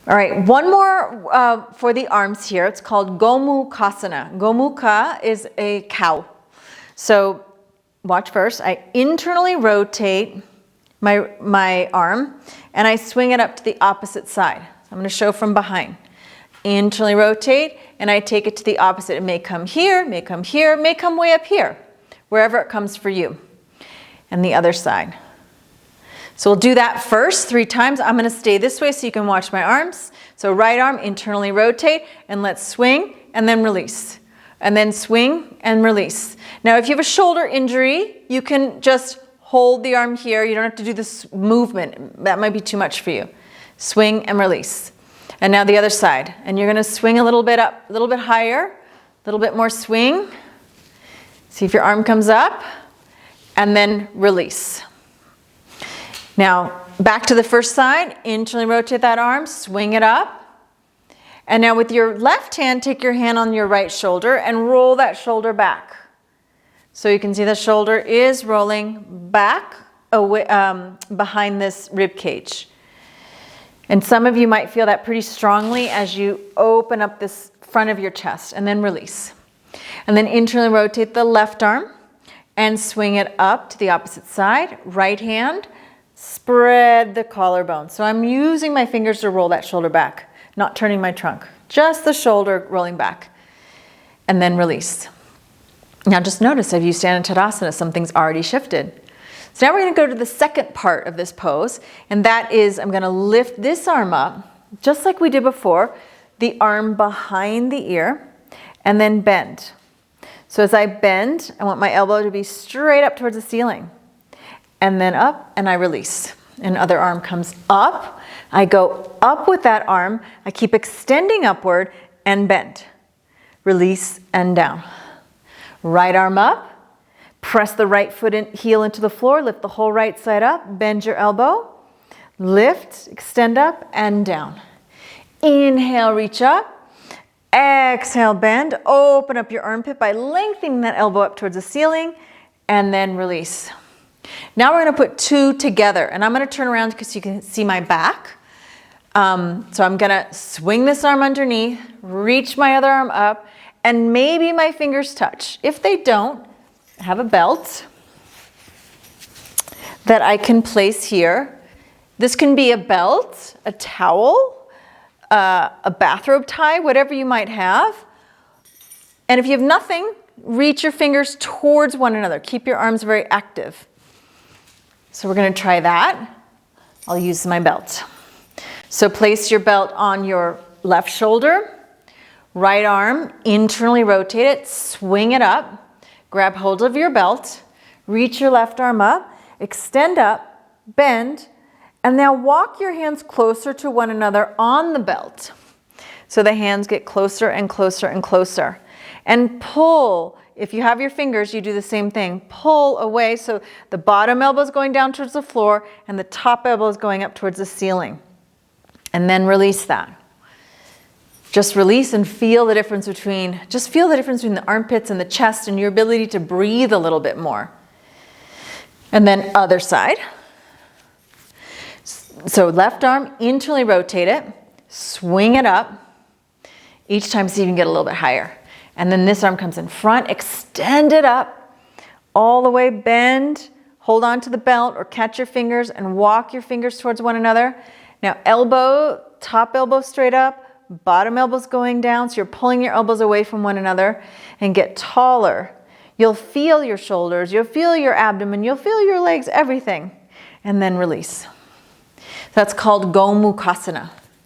All right, one more for the arms here. It's called Gomokasana. Gomuka is a cow. So watch first. I internally rotate my arm and I swing it up to the opposite side. I'm going to show from behind. Internally rotate and I take it to the opposite. It may come here, may come here, may come way up here, wherever it comes for you. And the other side. So we'll do that first 3 times. I'm going to stay this way so you can watch my arms. So right arm, internally rotate, and let's swing and then release. And then swing and release. Now if you have a shoulder injury, you can just hold the arm here. You don't have to do this movement. That might be too much for you. Swing and release. And now the other side. And you're going to swing a little bit up, a little bit higher, a little bit more swing. See if your arm comes up, and then release. Now, back to the first side, internally rotate that arm, swing it up. And now with your left hand, take your hand on your right shoulder and roll that shoulder back. So you can see the shoulder is rolling back away, behind this rib cage. And some of you might feel that pretty strongly as you open up this front of your chest, and then release. And then internally rotate the left arm and swing it up to the opposite side. Right hand. Spread the collarbone. So I'm using my fingers to roll that shoulder back, not turning my trunk, just the shoulder rolling back, and then release. Now just notice if you stand in Tadasana, something's already shifted. So now we're going to go to the second part of this pose, and that is I'm going to lift this arm up, just like we did before, the arm behind the ear, and then bend. So as I bend, I want my elbow to be straight up towards the ceiling. And then up, and I release. And other arm comes up. I go up with that arm. I keep extending upward and bend. Release and down. Right arm up. Press the right foot and heel into the floor. Lift the whole right side up. Bend your elbow. Lift, extend up and down. Inhale, reach up. Exhale, bend. Open up your armpit by lengthening that elbow up towards the ceiling. And then release. Now we're going to put 2 together, and I'm going to turn around because you can see my back. So I'm going to swing this arm underneath, reach my other arm up, and maybe my fingers touch. If they don't, I have a belt that I can place here. This can be a belt, a towel, a bathrobe tie, whatever you might have. And if you have nothing, reach your fingers towards one another. Keep your arms very active. So we're going to try that. I'll use my belt. So place your belt on your left shoulder, right arm, internally rotate it, swing it up, grab hold of your belt, reach your left arm up, extend up, bend, and now walk your hands closer to one another on the belt. So the hands get closer and closer and closer. And pull. If you have your fingers, you do the same thing. Pull away so the bottom elbow is going down towards the floor and the top elbow is going up towards the ceiling. And then release that. Just release and feel the difference between the armpits and the chest and your ability to breathe a little bit more. And then other side. So left arm, internally rotate it, swing it up. Each time see if you can get a little bit higher. And then this arm comes in front, extend it up, all the way, bend, hold on to the belt or catch your fingers and walk your fingers towards one another. Now elbow, top elbow straight up, bottom elbows going down, so you're pulling your elbows away from one another and get taller. You'll feel your shoulders, you'll feel your abdomen, you'll feel your legs, everything. And then release. That's called Gomokasana.